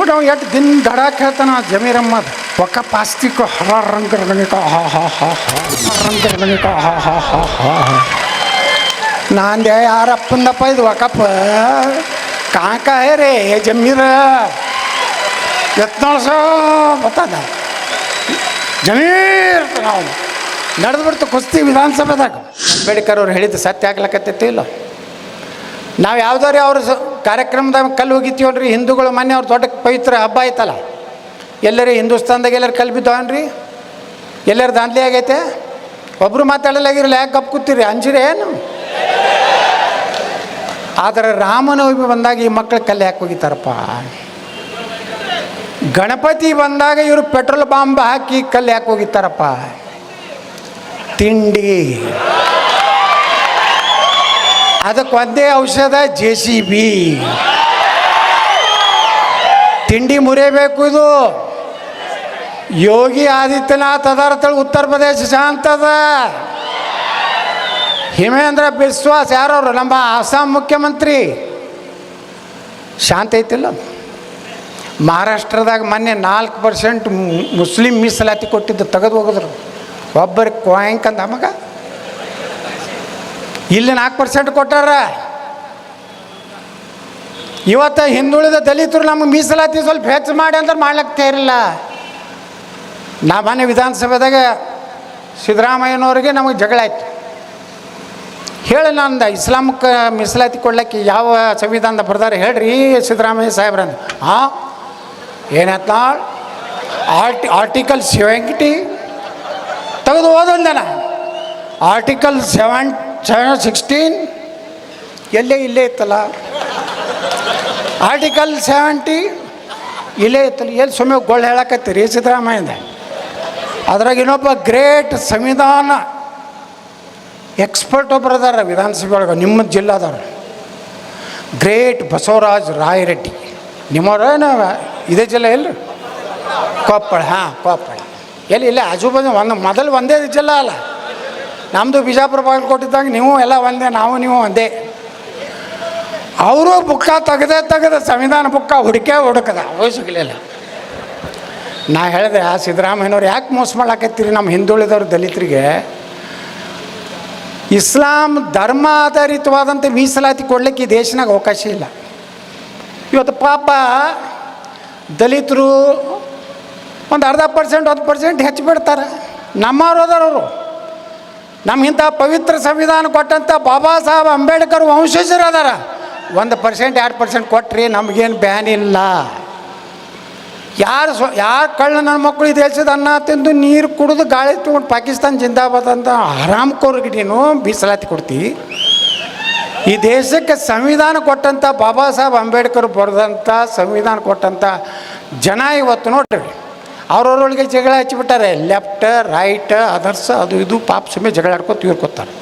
ನೋಡಿ ಅವ ಎಷ್ಟು ದಿನ ದಡಾಕ್ ಹೇಳ್ತಾನ ಜಮೀರಮ್ಮದ ಒಕ್ಕ ಪಾಸ್ತಿಕ ಹರ ರಂಗ ರಂಗನಿಕ ಹಾ ಹಾ ಹಾ ಹಾ ರಂಗ ರಂಗನಿಕ ಹಾ ಹಾ ಹಾ ಹಾ ನಾಂದೆ ಯಾರಪ್ಪಂದಪ್ಪ ಇದು ವಕಪ್ಪ ಕಾಕ ಹೇ ರೇ ಜಮೀರ ಎತ್ನಾಳ್ಸ ಬತ್ತದ ಜಮೀರ್ ನಾವು ನಡೆದು ಬಿಡ್ತು ಕುಸ್ತಿ ವಿಧಾನಸಭೆದಾಗ ಅಂಬೇಡ್ಕರ್ ಅವ್ರು ಹೇಳಿದ್ದು ಸತ್ಯ ಆಗ್ಲಕತ್ತೈತಿ ಇಲ್ಲ ನಾವು ಯಾವ್ದಾರು ಅವ್ರ ಕಾರ್ಯಕ್ರಮದಾಗ ಕಲ್ಲು ಹೋಗಿತ್ತೀವಲ್ರಿ ಹಿಂದೂಗಳು ಮೊನ್ನೆ ಅವ್ರ ದೊಡ್ಡ ಪವಿತ್ರ ಹಬ್ಬ ಆಯ್ತಲ್ಲ ಎಲ್ಲರೂ ಹಿಂದೂಸ್ತಾನ್ದಾಗ ಎಲ್ಲರೂ ಕಲ್ಲು ಬಿದ್ದವನ್ರಿ ಎಲ್ಲರೂ ದಾಂಧಲೆ ಆಗೈತೆ ಒಬ್ಬರು ಮಾತಾಡಲಾಗಿರಲ್ಲ ಯಾಕೆ ಗಪ್ ಕೂತೀರಿ ಅಂಜಿರಿ ಏನು ಆದರೆ ರಾಮನವಮಿ ಬಂದಾಗ ಈ ಮಕ್ಕಳು ಕಲ್ಲು ಯಾಕೆ ಹೋಗಿತಾರಪ್ಪ ಗಣಪತಿ ಬಂದಾಗ ಇವರು ಪೆಟ್ರೋಲ್ ಬಾಂಬ್ ಹಾಕಿ ಕಲ್ಲು ಯಾಕೆ ಹೋಗಿತಾರಪ್ಪ ತಿಂಡಿ ಅದಕ್ಕೆ ಒಂದೇ ಔಷಧ JCB ತಿಂಡಿ ಮುರಿಯಬೇಕು ಇದು ಯೋಗಿ ಆದಿತ್ಯನಾಥ್ ಅದಾರತಳಿ ಉತ್ತರ ಪ್ರದೇಶ ಶಾಂತದ ಹಿಮೇಂದ್ರ ಬಿಸ್ವಾಸ್ ಯಾರವರು ನಮ್ಮ ಅಸ್ಸಾಂ ಮುಖ್ಯಮಂತ್ರಿ ಶಾಂತ ಐತಿಲ್ಲ ಮಹಾರಾಷ್ಟ್ರದಾಗ ಮೊನ್ನೆ 4% ಮುಸ್ಲಿಂ ಮೀಸಲಾತಿ ಕೊಟ್ಟಿದ್ದು ತೆಗೆದು ಹೋಗಿದ್ರು ಒಬ್ಬರಿಗೆ ಕೋಯಂಕಂದ ಮಗ ಇಲ್ಲಿ 4% ಕೊಟ್ಟಾರ ಇವತ್ತು ಹಿಂದುಳಿದ ದಲಿತರು ನಮಗೆ ಮೀಸಲಾತಿ ಸ್ವಲ್ಪ ಹೆಚ್ಚು ಮಾಡಿ ಅಂದ್ರೆ ಮಾಡ್ಲಿಕ್ಕೆ ತಯಾರಿಲ್ಲ ನಾ ಮೊನ್ನೆ ವಿಧಾನಸಭೆದಾಗ ಸಿದ್ದರಾಮಯ್ಯನವ್ರಿಗೆ ನಮಗೆ ಜಗಳ ಆಯ್ತು ಹೇಳಿ ನಂದು ಇಸ್ಲಾಮಕ್ಕೆ ಮೀಸಲಾತಿ ಕೊಡ್ಲಿಕ್ಕೆ ಯಾವ ಸಂವಿಧಾನದ ಬರ್ದಾರೆ ಹೇಳ್ರಿ ಸಿದ್ದರಾಮಯ್ಯ ಸಾಹೇಬ್ರಂದು ಹಾಂ ಏನಾಯ್ತು ಆರ್ಟಿಕಲ್ 70 ತೆಗೆದು ಓದೊಂದನ ಆರ್ಟಿಕಲ್ 16 ಇಲ್ಲೇ ಇತ್ತಲ್ಲ ಆರ್ಟಿಕಲ್ 70 ಇಲ್ಲೇ ಇತ್ತಲ್ಲ ಎಲ್ಲಿ ಸುಮ್ಮನೆ ಗೊಳ್ಳು ಹೇಳಕತ್ತೀರಿ ಸಿದ್ದರಾಮಯ್ಯದ ಅದ್ರಾಗ ಇನ್ನೊಬ್ಬ ಗ್ರೇಟ್ ಸಂವಿಧಾನ ಎಕ್ಸ್ಪರ್ಟ್ ಒಬ್ಬರು ಅದಾರ ವಿಧಾನಸಭೆ ಒಳಗೆ ನಿಮ್ಮ ಜಿಲ್ಲಾದವ್ರು ಗ್ರೇಟ್ ಬಸವರಾಜ್ ರಾಯರೆಡ್ಡಿ ನಿಮ್ಮವ್ರೇನು ಇದೇ ಜಿಲ್ಲೆ ಎಲ್ರಿ ಕೊಪ್ಪಳ ಹಾಂ ಕೊಪ್ಪಳ ಇಲ್ಲ ಆಜುಬಾಜು ಮೊದಲು ಒಂದೇ ಜಿಲ್ಲಾ ಅಲ್ಲ ನಮ್ಮದು ಬಿಜಾಪುರ ಬಾಗಲಕೋಟಿದ್ದಾಗ ನೀವು ಎಲ್ಲ ಒಂದೇ ನೀವು ಒಂದೇ ಅವರು ಬುಕ್ಕ ತೆಗೆದ ಸಂವಿಧಾನ ಬುಕ್ಕ ಹುಡುಕದ ಅವೇ ಸಿಗಲಿಲ್ಲ ನಾ ಹೇಳಿದೆ ಆ ಸಿದ್ದರಾಮಯ್ಯನವ್ರು ಯಾಕೆ ಮೋಸ ಮಾಡಾಕತ್ತೀರಿ ನಮ್ಮ ಹಿಂದುಳಿದವ್ರು ದಲಿತರಿಗೆ ಇಸ್ಲಾಂ ಧರ್ಮ ಆಧಾರಿತವಾದಂಥ ಮೀಸಲಾತಿ ಕೊಡ್ಲಿಕ್ಕೆ ಈ ದೇಶನಾಗ ಅವಕಾಶ ಇಲ್ಲ ಇವತ್ತು ಪಾಪ ದಲಿತರು ಒಂದು 10% 1% ಹೆಚ್ಚು ಬಿಡ್ತಾರೆ ನಮ್ಮವ್ರು ಅದಾರವರು ನಮಗಿಂತ ಪವಿತ್ರ ಸಂವಿಧಾನ ಕೊಟ್ಟಂಥ ಬಾಬಾ ಸಾಹೇಬ್ ಅಂಬೇಡ್ಕರ್ ವಂಶಜರು ಅದಾರ 1% 2% ಕೊಟ್ರಿ ನಮಗೇನು ಬ್ಯಾನ್ ಇಲ್ಲ ಯಾರು ಕಳ್ಳ ನನ್ನ ಮಕ್ಕಳು ಈ ದೇಶದ ಅನ್ನ ತಿಂದು ನೀರು ಕುಡಿದು ಗಾಳಿ ತಗೊಂಡು ಪಾಕಿಸ್ತಾನ ಜಿಂದಾಬಾದ್ ಅಂತ ಹರಾಮ್ಕೋರ್ಗೆ ನೀನು ಮೀಸಲಾತಿ ಕೊಡ್ತಿ ಈ ದೇಶಕ್ಕೆ ಸಂವಿಧಾನ ಕೊಟ್ಟಂಥ ಬಾಬಾ ಸಾಹೇಬ್ ಅಂಬೇಡ್ಕರ್ ಬರೆದಂಥ ಸಂವಿಧಾನ ಕೊಟ್ಟಂಥ ಜನ ಇವತ್ತು ನೋಡ್ರಿ ಅವ್ರವ್ರೊಳಗೆ ಜಗಳ ಹಚ್ಚಿಬಿಟ್ಟಾರೆ ಲೆಫ್ಟ್ ರೈಟ್ ಅದರ್ಸ್ ಅದು ಇದು ಪಾಪ ಸುಮ್ಮನೆ ಜಗಳ ಆಡ್ಕೊತ ಇವ್ರ್ಕೊತಾರೆ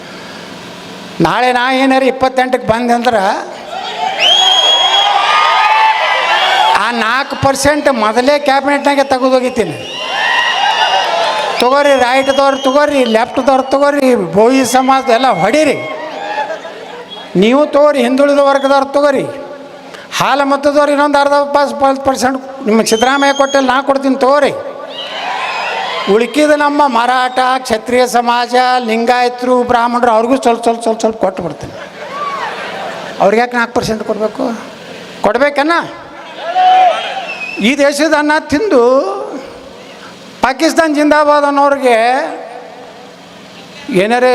ನಾಳೆ ನಾ ಏನಾರು 28ಕ್ಕೆ ಬಂದೆ ಅಂದ್ರೆ ಆ 4% ಮೊದಲೇ ಕ್ಯಾಬಿನೆಟ್ನಾಗೆ ತೆಗೆದೋಗಿತೀನಿ ತೊಗೋರಿ ರೈಟ್ದವ್ರು ತೊಗೋರಿ ಲೆಫ್ಟ್ದವ್ರು ತೊಗೋರಿ ಬೋಯಿ ಸಮಾಜ ಎಲ್ಲ ಹೊಡೀರಿ ನೀವು ತೊಗೋರಿ ಹಿಂದುಳಿದ ವರ್ಗದವ್ರು ತೊಗೋರಿ ಹಾಲು ಮತದವ್ರು ಇನ್ನೊಂದು 10% ನಿಮಗೆ ಸಿದ್ದರಾಮಯ್ಯ ಕೊಟ್ಟಲ್ಲಿ ನಾ ಕೊಡ್ತೀನಿ ತೊಗೋರಿ ಉಳ್ಕಿದ ನಮ್ಮ ಮರಾಠ ಕ್ಷತ್ರಿಯ ಸಮಾಜ ಲಿಂಗಾಯತರು ಬ್ರಾಹ್ಮಣರು ಅವ್ರಿಗೂ ಸ್ವಲ್ಪ ಕೊಟ್ಟು ಬಿಡ್ತೀನಿ ಅವ್ರಿಗೆ ಯಾಕೆ 4% ಕೊಡಬೇಕು ಕೊಡ್ಬೇಕನ್ನ ಈ ದೇಶದ ಅನ್ನ ತಿಂದು ಪಾಕಿಸ್ತಾನ ಜಿಂದಾಬಾದ್ ಅನ್ನೋರಿಗೆ ಏನಾರೇ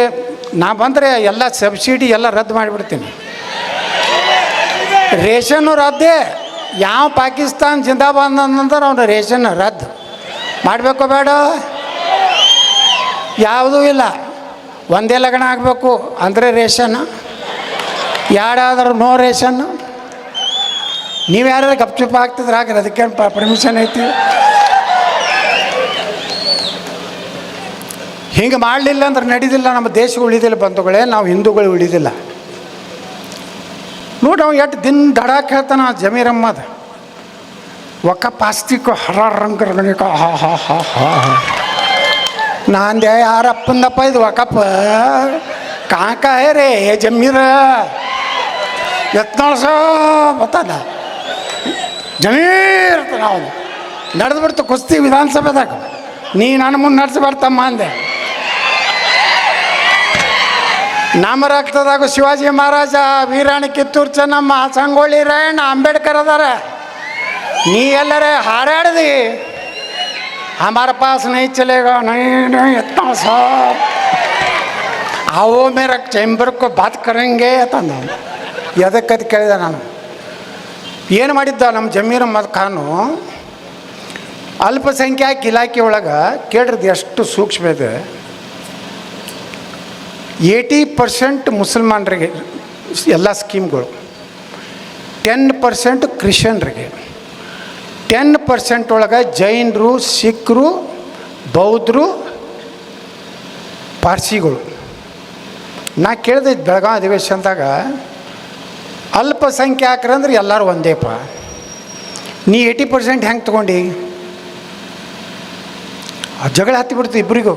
ನಾ ಬಂದರೆ ಎಲ್ಲ ಸಬ್ಸಿಡಿ ಎಲ್ಲ ರದ್ದು ಮಾಡಿಬಿಡ್ತೀನಿ ರೇಷನ್ನು ರದ್ದೇ ಯಾವ ಪಾಕಿಸ್ತಾನ ಜಿಂದಾಬಾದ್ ಅಂದ್ರೆ ಅವನ ರೇಷನ್ ರದ್ದು ಮಾಡಬೇಕು ಬೇಡ ಯಾವುದೂ ಇಲ್ಲ ಒಂದೇ ಲಗ್ನ ಆಗಬೇಕು ಅಂದರೆ ರೇಷನ್ ಯಾರಾದರೂ ನೋ ರೇಷನ್ನು ನೀವು ಯಾರು ಗಪ್ಚುಪ್ ಆಗ್ತಿದ್ರೆ ಹಾಕಿರಿ ಅದಕ್ಕೇನು ಪರ್ಮಿಷನ್ ಐತಿ ಹಿಂಗೆ ಮಾಡಲಿಲ್ಲ ಅಂದ್ರೆ ನಡೀದಿಲ್ಲ ನಮ್ಮ ದೇಶ ಉಳಿದಿಲ್ಲ ಬಂಧುಗಳೇ ನಾವು ಹಿಂದೂಗಳು ಉಳಿದಿಲ್ಲ ನೋಡಿ ಅವ ಎಷ್ಟು ದಿನ ದಡಾಕ್ ಹೇಳ್ತಾನ ಜಮೀರಮ್ಮದ ಒಕ್ಕ ಪಾಸ್ತಿಕ ಹರ ರಂಗ ರಂಗನಿಕ ಹಾ ಹಾ ಹಾ ಹಾ ನಾಂದೆ ಯಾರಪ್ಪಂದಪ್ಪ ಇದು ವಕಪ್ಪ ಕಾಕ ಹೇ ರೇ ಜಮೀರ ಎತ್ನಾಳ್ಸ ಬತ್ತದ ಜಮೀರ್ ನಾವು ನಡೆದ್ಬಿಡ್ತು ಕುಸ್ತಿ ವಿಧಾನಸಭೆದಾಗ. ನೀ ನನ್ನ ಮುಂದೆ ನಡೆಸ್ಬಾರ್ದಮ್ಮ ಅಂದೆ. ನಮ್ಮ ರಕ್ತದಾಗ ಶಿವಾಜಿ ಮಹಾರಾಜ, ವೀರಾಣಿ ಕಿತ್ತೂರು ಚೆನ್ನಮ್ಮ, ಸಂಗೊಳ್ಳಿ ರಾಯಣ್ಣ, ಅಂಬೇಡ್ಕರ್ ಅದಾರ. ನೀ ಎಲ್ಲರೇ ಹಾರಾಡ್ದಿ हमारे पास नहीं चलेगा, नहीं इतना सब आओ मेरा चैम्बर को बात करेंगे ಅಂತಂದ. ಎದಕ್ಕದು ಕೇಳಿದೆ ನಾನು. ಏನು ಮಾಡಿದ್ದ ನಮ್ಮ ಜಮೀರ್ ಅಹ್ಮದ್ ಖಾನು ಅಲ್ಪಸಂಖ್ಯಾಕ ಇಲಾಖೆ ಒಳಗೆ ಕೇಳ್ರದು ಎಷ್ಟು ಸೂಕ್ಷ್ಮ ಇದೆ. 80% ಮುಸಲ್ಮಾನರಿಗೆ ಎಲ್ಲ ಸ್ಕೀಮ್ಗಳು, 10% ಕ್ರಿಶ್ಚಿಯನ್ರಿಗೆ, 10% ಒಳಗೆ ಜೈನರು, ಸಿಖ್ರು, ಬೌದ್ಧರು, ಪಾರ್ಸಿಗಳು. ನಾ ಕೇಳಿದೆ ಬೆಳಗಾವಿ ಅಧಿವೇಶನದಾಗ, ಅಲ್ಪಸಂಖ್ಯಾಕರಂದ್ರೆ ಎಲ್ಲರೂ ಒಂದೇಪ, ನೀ 80% ಹೆಂಗೆ ತೊಗೊಂಡು? ಜಗಳ ಹತ್ತಿಬಿಡ್ತು ಇಬ್ಬರಿಗೂ.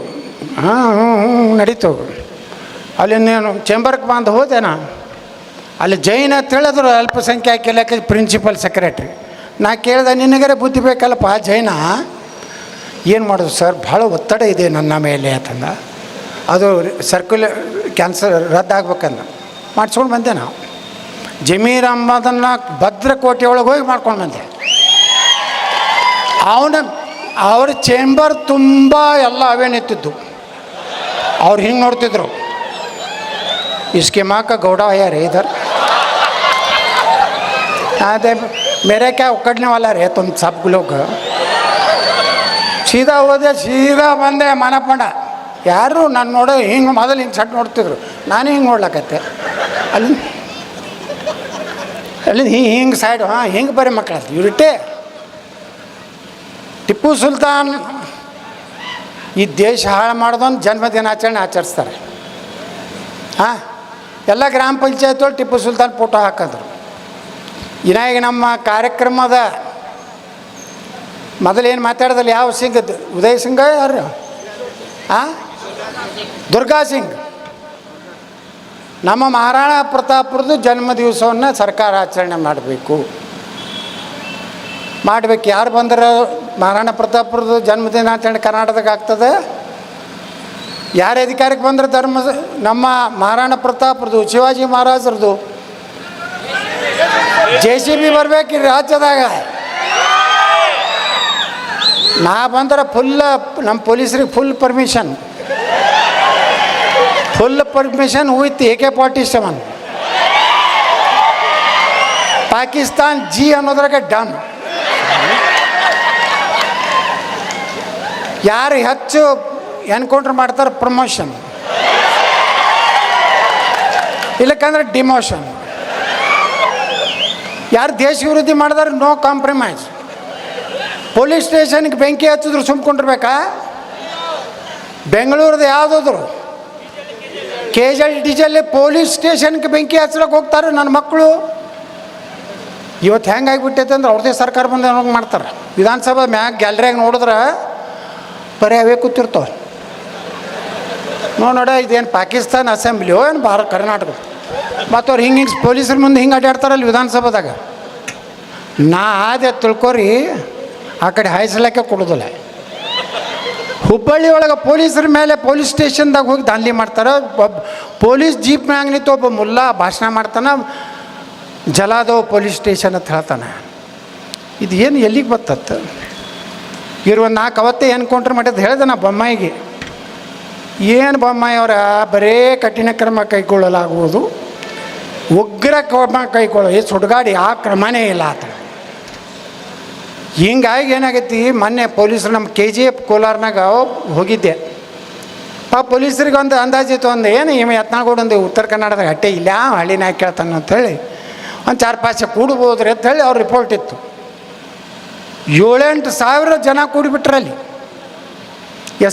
ನಡೀತು. ಅಲ್ಲಿ ನೀನು ಚೇಂಬರ್ಗೆ ಬಂದು ಹೋದೆನಾ, ಅಲ್ಲಿ ಜೈನ ಅಂತ ಹೇಳಿದ್ರು ಅಲ್ಪಸಂಖ್ಯಾಕ ಇಲಾಖೆ ಪ್ರಿನ್ಸಿಪಲ್ ಸೆಕ್ರೆಟ್ರಿ. ನಾ ಕೇಳಿದೆ, ನಿನಗರೆ ಬುದ್ಧಿ ಬೇಕಲ್ಲಪ್ಪ ಜೈನ, ಏನು ಮಾಡೋದು ಸರ್, ಭಾಳ ಒತ್ತಡ ಇದೆ ನನ್ನ ಮೇಲೆ ಅಂತಂದ. ಅದು ಸರ್ಕ್ಯುಲರ್ ಕ್ಯಾನ್ಸರ್ ರದ್ದಾಗಬೇಕಂದ ಮಾಡಿಸ್ಕೊಂಡು ಬಂದೆ. ನಾವು ಜಮೀರ್ ಅಹ್ಮದನ್ನ ಭದ್ರಕೋಟೆ ಒಳಗೆ ಹೋಗಿ ಮಾಡ್ಕೊಂಡು ಬಂದೆ. ಅವ್ರ ಚೇಂಬರ್ ತುಂಬ ಎಲ್ಲ ಅವೇ ನಿಂತಿದ್ದು. ಅವ್ರು ಹಿಂಗೆ ನೋಡ್ತಿದ್ರು, ಇಸ್ಕೆ ಮಾಕ ಗೌಡ ಯಾರೇ ಇಧರ್, ಅದೇ मेरे क्या उकड़ने वाला रहे तुम सब लोग. ಸೀದಾ ಹೋದೆ, ಸೀದಾ ಬಂದೆ ಮಾನಪಂಡ. ಯಾರು ನಾನು ನೋಡೋ ಹಿಂಗೆ ಮೊದಲು ಹಿಂಗೆ ಸಟ್ ನೋಡ್ತಿದ್ರು, ನಾನು ಹಿಂಗೆ ನೋಡ್ಲಕತ್ತೆ. ಅಲ್ಲಿ ಹಿಂಗೆ ಸೈಡು ಹಿಂಗೆ ಬರೀ ಮಕ್ಕಳ ಇರುಟ್ಟೆ. ಟಿಪ್ಪು ಸುಲ್ತಾನ್ ಈ ದೇಶ ಹಾಳು ಮಾಡೋದೊಂದು ಜನ್ಮದಿನಾಚರಣೆ ಆಚರಿಸ್ತಾರೆ. ಎಲ್ಲ ಗ್ರಾಮ ಪಂಚಾಯತ್ ಒಳಗೆ ಟಿಪ್ಪು ಸುಲ್ತಾನ್ ಫೋಟೋ ಹಾಕಿದ್ರು. ಇನ್ನಾಗ ನಮ್ಮ ಕಾರ್ಯಕ್ರಮದ ಮೊದಲೇನು ಮಾತಾಡೋದಲ್ಲಿ ಯಾವ ಸಿಂಗ್, ಉದಯ್ ಸಿಂಗ್ ಯಾರು, ದುರ್ಗಾ ಸಿಂಗ್. ನಮ್ಮ ಮಹಾರಾಣಾ ಪ್ರತಾಪ್ರದ್ದು ಜನ್ಮ ದಿವಸವನ್ನು ಸರ್ಕಾರ ಆಚರಣೆ ಮಾಡಬೇಕು. ಯಾರು ಬಂದ್ರೆ ಮಹಾರಾಣಾ ಪ್ರತಾಪ್ರದ್ದು ಜನ್ಮದಿನಾಚರಣೆ ಕರ್ನಾಟಕದಾಗ ಆಗ್ತದೆ? ಯಾರು ಅಧಿಕಾರಕ್ಕೆ ಬಂದ್ರೆ ನಮ್ಮ ಮಹಾರಾಣಾ ಪ್ರತಾಪ್ರದ್ದು, ಶಿವಾಜಿ ಮಹಾರಾಜರದು JCB ಬರ್ಬೇಕು ರಾಜ್ಯದಾಗ. ನಾ ಬಂದ್ರೆ ಫುಲ್ ನಮ್ಮ ಪೊಲೀಸರಿಗೆ full permission with AK-47. Pakistan ಜಿ ಅನ್ನೋದ್ರಾಗ ಡನ್. ಯಾರು ಹೆಚ್ಚು ಎನ್ಕೌಂಟ್ರ್ ಮಾಡ್ತಾರೆ ಪ್ರಮೋಷನ್, ಇಲ್ಲಕ್ಕಂದ್ರೆ ಡಿಮೋಷನ್. ಯಾರು ದೇಶ ವಿರೋಧಿ ಮಾಡಿದಾರೆ ನೋ ಕಾಂಪ್ರಮೈಸ್. ಪೊಲೀಸ್ ಸ್ಟೇಷನ್ಗೆ ಬೆಂಕಿ ಹಚ್ಚಿದ್ರು ಸುಮ್ಕೊಂಡಿರ್ಬೇಕಾ? ಬೆಂಗಳೂರದು ಯಾವುದಾದ್ರು KJL ಪೊಲೀಸ್ ಸ್ಟೇಷನ್ಗೆ ಬೆಂಕಿ ಹಚ್ಚಲಕ್ಕೆ ಹೋಗ್ತಾರೆ ನನ್ನ ಮಕ್ಕಳು. ಇವತ್ತು ಹೆಂಗಾಗಿಬಿಟ್ಟೈತೆ ಅಂದ್ರೆ ಅವ್ರದ್ದೇ ಸರ್ಕಾರ ಬಂದು ಹೋಗಿ ಮಾಡ್ತಾರೆ. ವಿಧಾನಸಭೆ ಮ್ಯಾಗ ಗ್ಯಾಲರಿಯಾಗ ನೋಡಿದ್ರೆ ಬರೀ ಅವೇ ಕೂತಿರ್ತಾವೆ. ನೋಡ ಇದೇನು ಪಾಕಿಸ್ತಾನ ಅಸೆಂಬ್ಲಿಯೋ ಏನು ಕರ್ನಾಟಕ? ಮತ್ತು ಅವ್ರು ಹಿಂಗೆ ಪೊಲೀಸರ ಮುಂದೆ ಹಿಂಗೆ ಅಡ್ಡಾಡ್ತಾರಲ್ಲ ವಿಧಾನಸಭೆದಾಗ. ನಾ ಆದೆ ತಿಳ್ಕೊರಿ, ಆ ಕಡೆ ಹಾಯಿಸ್ಲಿಕ್ಕೆ ಕೊಡೋದಿಲ್ಲ. ಹುಬ್ಬಳ್ಳಿ ಒಳಗೆ ಪೊಲೀಸರ ಮೇಲೆ ಪೊಲೀಸ್ ಸ್ಟೇಷನ್ದಾಗ ಹೋಗಿ ದಾಂಧಲಿ ಮಾಡ್ತಾರೆ. ಪೊಲೀಸ್ ಜೀಪ್ ಮ್ಯಾಗ ನಿಂತು ಒಬ್ಬ ಮುಲ್ಲಾ ಭಾಷಣ ಮಾಡ್ತಾನೆ, ಜಲಾದವ್ ಪೊಲೀಸ್ ಸ್ಟೇಷನ್ ಅಂತ ಹೇಳ್ತಾನೆ. ಇದು ಏನು ಎಲ್ಲಿಗೆ ಬರ್ತತ್ತು? ಇರುವ 4 ಅವತ್ತೇ ಎನ್ಕೌಂಟ್ರ್ ಮಾಡಿದ್ದು ಹೇಳಿದೆ ನಾ ಬೊಮ್ಮಾಯಿಗೆ. ಏನು ಬೊಮ್ಮಾಯಿ ಅವರ ಬರೇ ಕಠಿಣ ಕ್ರಮ ಕೈಗೊಳ್ಳಲಾಗುವುದು, ಉಗ್ರ ಕ್ರಮ ಕೈಗೊಳ್ಳೋ ಸುಡುಗಾಡಿ ಆ ಕ್ರಮನೇ ಇಲ್ಲ ಆತ. ಹಿಂಗಾಗಿ ಏನಾಗೈತಿ, ಮೊನ್ನೆ ಪೊಲೀಸರು ನಮ್ಮ KGF ಕೋಲಾರ್ನಾಗ ಹೋಗಿದ್ದೆ. ಪೊಲೀಸರಿಗೆ ಒಂದು ಅಂದಾಜಿತ್ತು, ಒಂದು ಏನು ಇವ ಯತ್ನಾಳಗೌಡ ಒಂದು ಉತ್ತರ ಕನ್ನಡದಾಗ ಅಟ್ಟೆ ಇಲ್ಲ ಹಳ್ಳಿನಾಗ ಕೇಳ್ತಾನೆ ಅಂಥೇಳಿ ಒಂದು 4-5 ಕೂಡ್ಬೋದ್ರಿ ಅಂಥೇಳಿ ಅವ್ರ ರಿಪೋರ್ಟ್ ಇತ್ತು. 7-8 ಸಾವಿರ ಜನ ಕೂಡಿಬಿಟ್ರಲ್ಲಿ.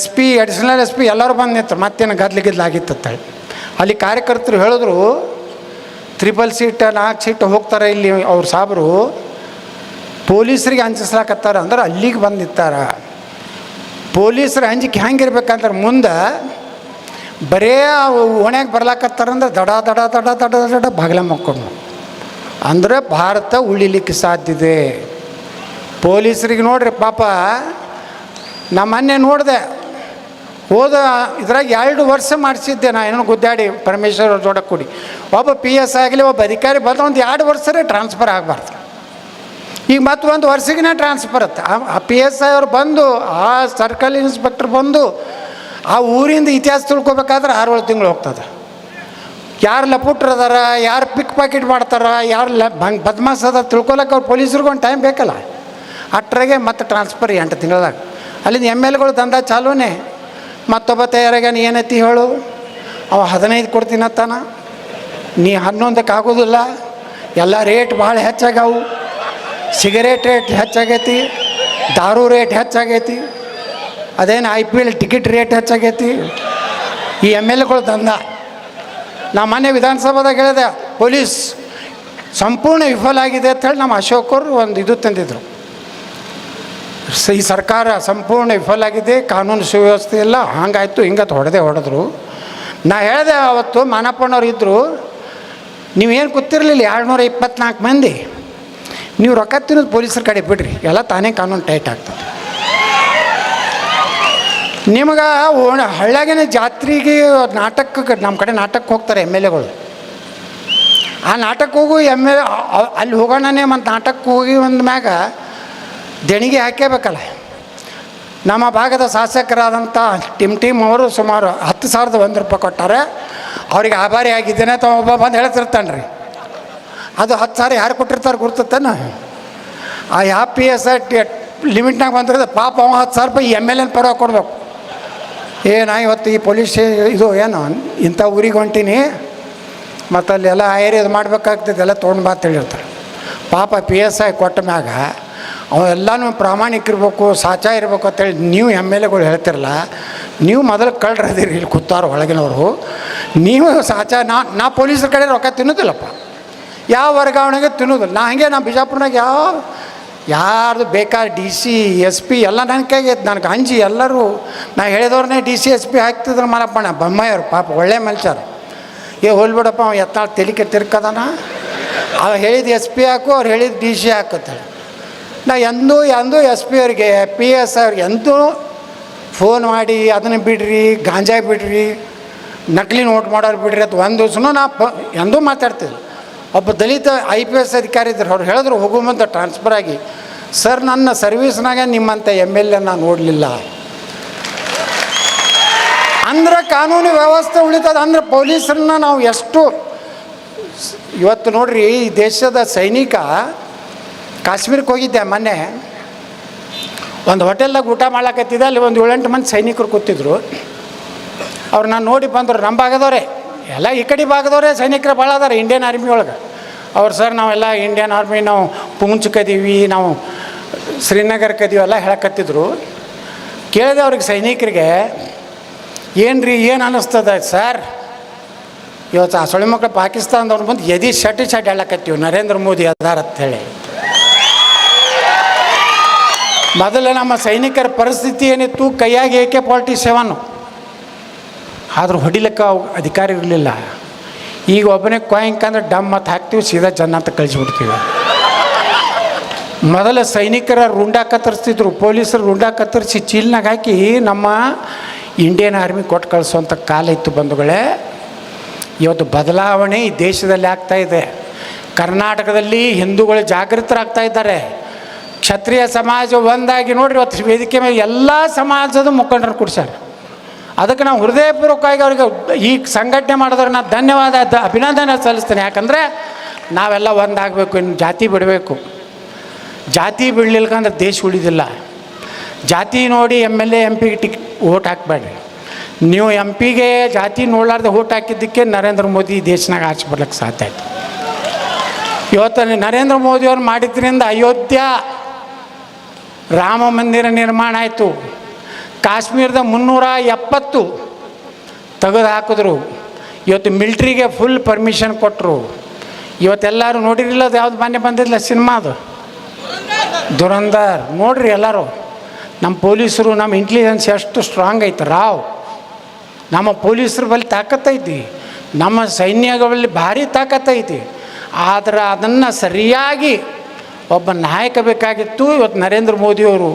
SP, ಅಡಿಷನಲ್ SP ಎಲ್ಲರೂ ಬಂದು ನಿಂತರು. ಮತ್ತೇನು ಗದ್ಲಿಗಿದ್ಲಾಗಿತ್ತು ಅಂತೇಳಿ ಅಲ್ಲಿ ಕಾರ್ಯಕರ್ತರು ಹೇಳಿದ್ರು, 3 ಸೀಟ್ 4 ಸೀಟ್ ಹೋಗ್ತಾರೆ ಇಲ್ಲಿ ಅವ್ರ ಸಾಬ್ರು, ಪೊಲೀಸರಿಗೆ ಹಂಚಿಸ್ಲಾಕತ್ತಾರ ಅಂದ್ರೆ ಅಲ್ಲಿಗೆ ಬಂದು ನಿಂತಾರ. ಪೊಲೀಸರು ಅಂಜಿಕೆ ಹೆಂಗಿರ್ಬೇಕಂದ್ರೆ ಮುಂದೆ ಬರೇ ಓಣ್ಯಾಗ ಬರ್ಲಾಕತ್ತಾರಂದ್ರೆ ದಡ ದಡ ದಡ ದಡ ದಡ ಬಾಗಿಲ ಮಕ್ಕೊಂಡು ಅಂದ್ರೆ ಭಾರತ ಉಳಿಲಿಕ್ಕೆ ಸಾಧ್ಯತೆ. ಪೊಲೀಸರಿಗೆ ನೋಡ್ರಿ ಪಾಪ, ನಮ್ಮ ಮೊನ್ನೆ ನೋಡಿದೆ, ಹೋದ ಇದ್ರಾಗ 2 ವರ್ಷ ಮಾಡಿಸಿದ್ದೆ ನಾ, ಏನೋ ಗುದ್ದಾಡಿ ಪರಮೇಶ್ವರ್ ಅವ್ರ ಜೋಡ ಕೂಡಿ. ಒಬ್ಬ PS ಆಗಲಿ, ಒಬ್ಬ ಅಧಿಕಾರಿ ಬಂದು ಒಂದು 2 ವರ್ಷರೇ ಟ್ರಾನ್ಸ್ಫರ್ ಆಗಬಾರ್ದು. ಈಗ ಮತ್ತು 1 ವರ್ಷಕ್ಕೆ ಟ್ರಾನ್ಸ್ಫರ್ ಆಗುತ್ತೆ. ಆ PSI ಅವ್ರು ಬಂದು, ಆ ಸರ್ಕಲ್ ಇನ್ಸ್ಪೆಕ್ಟರ್ ಬಂದು ಆ ಊರಿಂದ ಇತಿಹಾಸ ತಿಳ್ಕೊಬೇಕಾದ್ರೆ 6-7 ತಿಂಗಳು ಹೋಗ್ತದೆ. ಯಾರು ಲಪುಟ್ರು ಅದಾರ, ಯಾರು ಪಿಕ್ ಪಾಕೆಟ್ ಮಾಡ್ತಾರೆ, ಯಾರು ಬದ್ಮಾಸ್ ಅದ ತಿಳ್ಕೊಳಕ್ಕೆ ಅವ್ರು ಪೊಲೀಸ್ರಿಗೆ ಒಂದು ಟೈಮ್ ಬೇಕಲ್ಲ. ಅಟ್ರಾಗೆ ಮತ್ತೆ ಟ್ರಾನ್ಸ್ಫರ್ 8 ತಿಂಗಳದಾಗ. ಅಲ್ಲಿಂದ MLಗಳು ದಂಧ ಚಾಲೂನೇ. ಮತ್ತೊಬ್ಬ ತಯಾರಾಗ ನೀ ಏನೈತಿ ಹೇಳು, ಅವ 15 ಕೊಡ್ತೀನತ್ತಾನ, ನೀ 11ಕ್ಕೆ ಆಗೋದಿಲ್ಲ. ಎಲ್ಲ ರೇಟ್ ಭಾಳ ಹೆಚ್ಚಾಗವು. ಸಿಗರೇಟ್ ರೇಟ್ ಹೆಚ್ಚಾಗೈತಿ, ದಾರು ರೇಟ್ ಹೆಚ್ಚಾಗೈತಿ, ಅದೇನು IPL ಟಿಕೆಟ್ ರೇಟ್ ಹೆಚ್ಚಾಗೈತಿ. ಈ MLಗಳು ದಂಧ. ನಾ ಮೊನ್ನೆ ವಿಧಾನಸಭಾದಾಗ ಹೇಳಿದೆ, ಪೊಲೀಸ್ ಸಂಪೂರ್ಣ ವಿಫಲ ಆಗಿದೆ ಅಂತ ಹೇಳಿ ನಮ್ಮ ಅಶೋಕರು ಒಂದು ಇದು ತಂದಿದ್ರು. ಈ ಸರ್ಕಾರ ಸಂಪೂರ್ಣ ವಿಫಲ ಆಗಿದೆ, ಕಾನೂನು ಸುವ್ಯವಸ್ಥೆ ಇಲ್ಲ, ಹಂಗಾಯ್ತು ಹಿಂಗತ್ತು ಹೊಡೆದ್ರು. ನಾ ಹೇಳಿದೆ ಅವತ್ತು, ಮಾನಪ್ಪನವ್ರು ಇದ್ದರು, ನೀವೇನು ಕೂತಿರ್ಲಿಲ್ಲ 224 ಮಂದಿ, ನೀವು ರೊಕ್ಕ ತಿನ್ನೋದು ಪೊಲೀಸರ ಕಡೆ ಬಿಡ್ರಿ, ಎಲ್ಲ ತಾನೇ ಕಾನೂನು ಟೈಟ್ ಆಗ್ತದೆ. ನಿಮಗೆ ಹಳ್ಳ್ಯಾಗೇನೆ ಜಾತ್ರೆಗೆ ನಾಟಕಕ್ಕೆ, ನಮ್ಮ ಕಡೆ ನಾಟಕಕ್ಕೆ ಹೋಗ್ತಾರೆ MLಗಳು. ಆ ನಾಟಕ ಹೋಗು ಅಲ್ಲಿ ಹೋಗೋಣನೇ ಮತ್ತು ನಾಟಕಕ್ಕೆ ಹೋಗಿ ಒಂದು ಮ್ಯಾಗ ದೇಣಿಗೆ ಹಾಕೇಬೇಕಲ್ಲ. ನಮ್ಮ ಭಾಗದ ಶಾಸಕರಾದಂಥ ಟಿಮ್ ಅವರು ಸುಮಾರು 10,001 ರೂಪಾಯಿ ಕೊಟ್ಟಾರೆ. ಅವ್ರಿಗೆ ಆಭಾರಿ ಆಗಿದ್ದೇನೆ ಅಂತ ಒಬ್ಬ ಬಂದು ಹೇಳ್ತಿರ್ತಾನೆ ರೀ. ಅದು 10,000 ಯಾರು ಕೊಟ್ಟಿರ್ತಾರೆ ಗುರ್ತತ್ತಾನ. ಆ ಯಾವ PSI ಲಿಮಿಟ್ನಾಗ ಬಂದಿರೋದು ಪಾಪ ಅವ 10,000 ರೂಪಾಯಿ MLN ಪರವಾಗಿ ಕೊಡ್ಬೇಕು. ನಾ ಇವತ್ತು ಈ ಪೊಲೀಸ್ ಇದು ಏನು ಇಂಥ ಊರಿಗೆ ಹೊಂಟೀನಿ, ಮತ್ತು ಅಲ್ಲೆಲ್ಲ ಇದು ಮಾಡ್ಬೇಕಾಗ್ತದೆ, ಎಲ್ಲ ತೊಗೊಂಡು ಬಾ ಹೇಳಿರ್ತಾರೆ. ಪಾಪ PSI ಕೊಟ್ಟ ಮ್ಯಾಗ ಅವೆಲ್ಲನೂ ಪ್ರಾಮಾಣಿಕರಿರ್ಬೇಕು, ಸಾಚಾ ಇರಬೇಕು ಅಂತೇಳಿ ನೀವು MLಗಳು ಹೇಳ್ತಿರಲ್ಲ. ನೀವು ಮೊದಲು ಕಳ್ರದಿರಿ, ಇಲ್ಲಿ ಕೂತಾರ ಒಳಗಿನವರು. ನೀವು ಸಾಚಾ ನಾ ಪೊಲೀಸರ ಕಡೆ ರೊಕ್ಕ ತಿನ್ನೋದಿಲ್ಲಪ್ಪ, ಯಾವ ವರ್ಗಾವಣೆಗೆ ತಿನ್ನೋದಿಲ್ಲ. ನಾ ಹಾಗೆ ನಾ ಬಿಜಾಪುರನಾಗ ಯಾರ್ದು ಬೇಕಾದ್ರೆ DC SP ಎಲ್ಲ ನನ್ನ ಕೈಗೆ ನನಗೆ ಅಂಜಿ ಎಲ್ಲರೂ ನಾ ಹೇಳಿದವ್ರನ್ನೇ DC SP ಹಾಕ್ತಿದ್ರು. ಮಲಪ್ಪಣ್ಣ ಬೊಮ್ಮಾಯಿಯವ್ರು ಪಾಪ ಒಳ್ಳೆ ಮನುಷ್ಯರು. ಹೋಲ್ಬಿಡಪ್ಪ, ಅವ ಎತ್ತಾಳು ತೆಲಿಕೆ ತಿರ್ಕದಾನ, ಅವ ಹೇಳಿದ SP ಹಾಕು, ಅವ್ರು ಹೇಳಿದ DC ಹಾಕುತ್ತಾಳೆ. ನಾ ಎಂದೂ SP ಅವ್ರಿಗೆ PSI ಅವ್ರಿಗೆ ಎಂದೂ ಫೋನ್ ಮಾಡಿ ಅದನ್ನು ಬಿಡ್ರಿ, ಗಾಂಜಾ ಬಿಡ್ರಿ, ನಕಲಿ ನೋಟ್ ಮಾಡೋರು ಬಿಡ್ರಿ ಅಂತ ಒಂದು ದಿವ್ಸನೂ ನಾ ಎಂದೂ ಮಾತಾಡ್ತಿದ್ದೆ. ಒಬ್ಬ ದಲಿತ IPS ಅಧಿಕಾರಿ ಇದ್ರು, ಅವ್ರು ಹೇಳಿದ್ರು ಹೋಗೋ ಮುಂದೆ ಟ್ರಾನ್ಸ್ಫರ್ ಆಗಿ, ಸರ್ ನನ್ನ ಸರ್ವೀಸ್ನಾಗ ನಿಮ್ಮಂಥ MLA ನಾನು ನೋಡಲಿಲ್ಲ ಅಂದ್ರೆ ಕಾನೂನು ವ್ಯವಸ್ಥೆ ಉಳಿತದೆ. ಅಂದ್ರೆ ಪೊಲೀಸರನ್ನ ನಾವು ಎಷ್ಟು ಇವತ್ತು ನೋಡ್ರಿ, ಈ ದೇಶದ ಸೈನಿಕ ಕಾಶ್ಮೀರಕ್ಕೆ ಹೋಗಿದ್ದೆ ಮೊನ್ನೆ, ಒಂದು ಹೋಟೆಲ್ದಾಗ ಊಟ ಮಾಡ್ಲಾಕತ್ತಿದ್ದೆ. ಅಲ್ಲಿ ಒಂದು 7-8 ಮಂದಿ ಸೈನಿಕರು ಕೂತಿದ್ರು. ಅವ್ರು ನಾನು ನೋಡಿ ಬಂದರು. ನಮ್ಮ ಭಾಗದವರೇ, ಎಲ್ಲ ಈ ಕಡೆ ಭಾಗದವರೇ ಸೈನಿಕರು ಭಾಳ ಅದಾರೆ ಇಂಡಿಯನ್ ಆರ್ಮಿ ಒಳಗೆ. ಅವ್ರು ಸರ್ ನಾವೆಲ್ಲ ಇಂಡಿಯನ್ ಆರ್ಮಿ, ನಾವು ಪೂಂಚ್ಕದೀವಿ, ನಾವು ಶ್ರೀನಗರಕ್ಕದೀವಿ ಎಲ್ಲ ಹೇಳಕತ್ತಿದ್ರು. ಕೇಳಿದೆ ಅವ್ರಿಗೆ ಸೈನಿಕರಿಗೆ, ಏನು ಅನ್ನಿಸ್ತದೆ ಸರ್, ಇವತ್ತು ಆ ಸೊಳ್ಳೆ ಮಕ್ಕಳು ಪಾಕಿಸ್ತಾನದವ್ರು ಬಂದು ಎದಿ ಶಟಿ ಹೇಳಕತ್ತೀವಿ ನರೇಂದ್ರ ಮೋದಿ ಅದಾರ ಅಂಥೇಳಿ. ಮೊದಲು ನಮ್ಮ ಸೈನಿಕರ ಪರಿಸ್ಥಿತಿ ಏನಿತ್ತು, ಕೈಯಾಗಿ AK-47 ಆದರೂ ಹೊಡಿಲಿಕ್ಕೆ ಅಧಿಕಾರಿ ಇರಲಿಲ್ಲ. ಈಗ ಒಬ್ಬನೇ ಕೊಯ್ಕಂದ್ರೆ ಡಮ್ ಮತ್ತು ಹಾಕ್ತೀವಿ, ಸೀದಾ ಜನ ಅಂತ ಕಳಿಸ್ಬಿಡ್ತೀವಿ. ಮೊದಲ ಸೈನಿಕರ ರುಂಡ ಕತ್ತರಿಸ್ತಿದ್ರು, ಪೊಲೀಸರು ರುಂಡ ಕತ್ತರಿಸಿ ಚೀಲ್ನಾಗ ಹಾಕಿ ನಮ್ಮ ಇಂಡಿಯನ್ ಆರ್ಮಿ ಕೊಟ್ಟು ಕಳಿಸುವಂಥ ಕಾಲ ಇತ್ತು ಬಂಧುಗಳೇ. ಇವತ್ತು ಬದಲಾವಣೆ ಈ ದೇಶದಲ್ಲಿ ಆಗ್ತಾಯಿದೆ. ಕರ್ನಾಟಕದಲ್ಲಿ ಹಿಂದೂಗಳು ಜಾಗೃತರಾಗ್ತಾ ಇದ್ದಾರೆ. ಕ್ಷತ್ರಿಯ ಸಮಾಜ ಒಂದಾಗಿ ನೋಡ್ರಿ, ಇವತ್ತು ವೇದಿಕೆ ಮೇಲೆ ಎಲ್ಲ ಸಮಾಜದ ಮುಖಂಡರು ಕೂಡ್ಸಾರೆ. ಅದಕ್ಕೆ ನಾವು ಹೃದಯಪೂರ್ವಕವಾಗಿ ಅವ್ರಿಗೆ ಈ ಸಂಘಟನೆ ಮಾಡಿದ್ರೆ ನಾನು ಧನ್ಯವಾದ, ಅಭಿನಂದನೆ ಸಲ್ಲಿಸ್ತೇನೆ. ಯಾಕಂದರೆ ನಾವೆಲ್ಲ ಒಂದಾಗಬೇಕು, ಇನ್ನು ಜಾತಿ ಬಿಡಬೇಕು. ಜಾತಿ ಬಿಡಲಿಲ್ಲಕಂದ್ರೆ ದೇಶ ಉಳಿದಿಲ್ಲ. ಜಾತಿ ನೋಡಿ MLA MP ಓಟ್ ಹಾಕಬೇಡ್ರಿ. ನೀವು MP ಜಾತಿ ನೋಡಲಾರ್ದೆ ಓಟ್ ಹಾಕಿದ್ದಕ್ಕೆ ನರೇಂದ್ರ ಮೋದಿ ದೇಶನಾಗ ಆಚೆ ಬರ್ಲಿಕ್ಕೆ ಸಾಧ್ಯ ಆಯಿತು. ಇವತ್ತು ನರೇಂದ್ರ ಮೋದಿಯವ್ರು ಮಾಡಿದ್ರಿಂದ ಅಯೋಧ್ಯ ರಾಮ ಮಂದಿರ ನಿರ್ಮಾಣ ಆಯಿತು. ಕಾಶ್ಮೀರದ 370 ತೆಗೆದು ಹಾಕಿದ್ರು. ಇವತ್ತು ಮಿಲ್ಟ್ರಿಗೆ ಫುಲ್ ಪರ್ಮಿಷನ್ ಕೊಟ್ಟರು. ಇವತ್ತೆಲ್ಲರೂ ನೋಡಿರಲಿಲ್ಲ, ಅದು ಯಾವ್ದು ಮೊನ್ನೆ ಬಂದಿಲ್ಲ ಸಿನಿಮಾ, ಅದು ದುರಂದರ್. ನೋಡ್ರಿ ಎಲ್ಲರೂ, ನಮ್ಮ ಪೊಲೀಸರು, ನಮ್ಮ ಇಂಟೆಲಿಜೆನ್ಸ್ ಎಷ್ಟು ಸ್ಟ್ರಾಂಗ್ ಐತೆ ರಾವ್. ನಮ್ಮ ಪೊಲೀಸರ ಬಳಿ ತಾಕತ್ತೈತಿ, ನಮ್ಮ ಸೈನ್ಯಗಳಲ್ಲಿ ಭಾರಿ ತಾಕತ್ತೈತಿ. ಆದರೆ ಅದನ್ನು ಸರಿಯಾಗಿ ಒಬ್ಬ ನಾಯಕ ಬೇಕಾಗಿತ್ತು. ಇವತ್ತು ನರೇಂದ್ರ ಮೋದಿಯವರು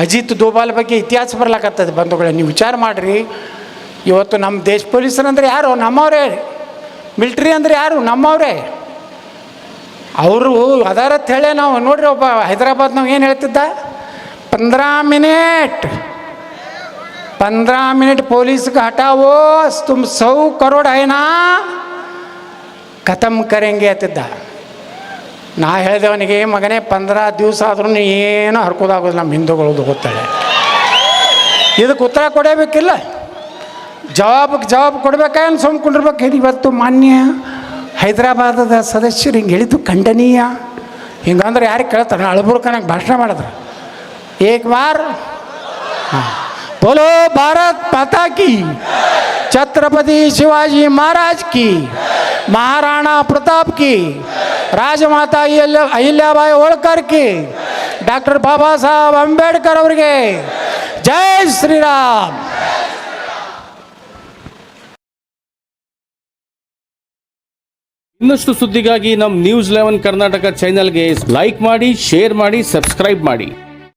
ಅಜಿತ್ ದೋಬಾಲ್ ಬಗ್ಗೆ ಇತಿಹಾಸ ಬರ್ಲಾಕತ್ತದ ಬಂಧುಗಳೇ. ನೀವು ವಿಚಾರ ಮಾಡಿರಿ, ಇವತ್ತು ನಮ್ಮ ದೇಶ ಪೊಲೀಸರಂದ್ರೆ ಯಾರು? ನಮ್ಮವರೇ. ಮಿಲ್ಟ್ರಿ ಅಂದರೆ ಯಾರು? ನಮ್ಮವರೇ. ಅವರು ಅದಾರತ್ ಹೇಳೇ ನಾವು ನೋಡ್ರಿ, ಒಬ್ಬ ಹೈದರಾಬಾದ್ನಾಗ ಏನು ಹೇಳ್ತಿದ್ದ, 15 मिनट पुलिस का हटाओ, तुम 100 करोड़ है ना, ಖತಮ್ ಕರೆಂಗೆ ಅಂತಿದ್ದ. ನಾ ಹೇಳಿದವನಿಗೆ, ಮಗನೇ 15 ದಿವಸ ಆದ್ರೂ ಏನೂ ಹರ್ಕೋದಾಗೋದಿಲ್ಲ, ನಮ್ಮ ಹಿಂದೂಗಳು ಗೊತ್ತಾಳೆ. ಇದಕ್ಕೆ ಉತ್ತರ ಕೊಡಬೇಕಿಲ್ಲ, ಜವಾಬ್ ಕೊಡ್ಬೇಕಾದ್ರೆ ಸುಮ್ಕೊಂಡಿರ್ಬೇಕು. ಇವತ್ತು ಮಾನ್ಯ ಹೈದರಾಬಾದದ ಸದಸ್ಯರು ಹಿಂಗೆ ಹೇಳಿದ್ದು ಖಂಡನೀಯ. ಹಿಂಗಂದ್ರೆ ಯಾರಿಗೆ ಕೇಳ್ತಾರೆ? ಅಳಬುರ್ಕನಾಗ ಭಾಷಣ ಮಾಡಿದ್ರು. ಏಕ್ ಬಾರ್ ಹಾಂ, बोलो भारत माता की, छत्रपति शिवाजी महाराज की, महाराणा प्रताप की, राजमाता अहिल्याबाई होळकर की, डॉक्टर बाबा साहब अंबेडकर ಅವರಿಗೆ जय श्री राम. ಇನ್ನಷ್ಟು ಸುದ್ದಿಗಾಗಿ ನಮ್ಮ ನ್ಯೂಸ್ 11 ಕರ್ನಾಟಕ ಚಾನೆಲ್ಗೆ ಲೈಕ್ ಮಾಡಿ, ಶೇರ್ ಮಾಡಿ, ಸಬ್ಸ್ಕ್ರೈಬ್ ಮಾಡಿ.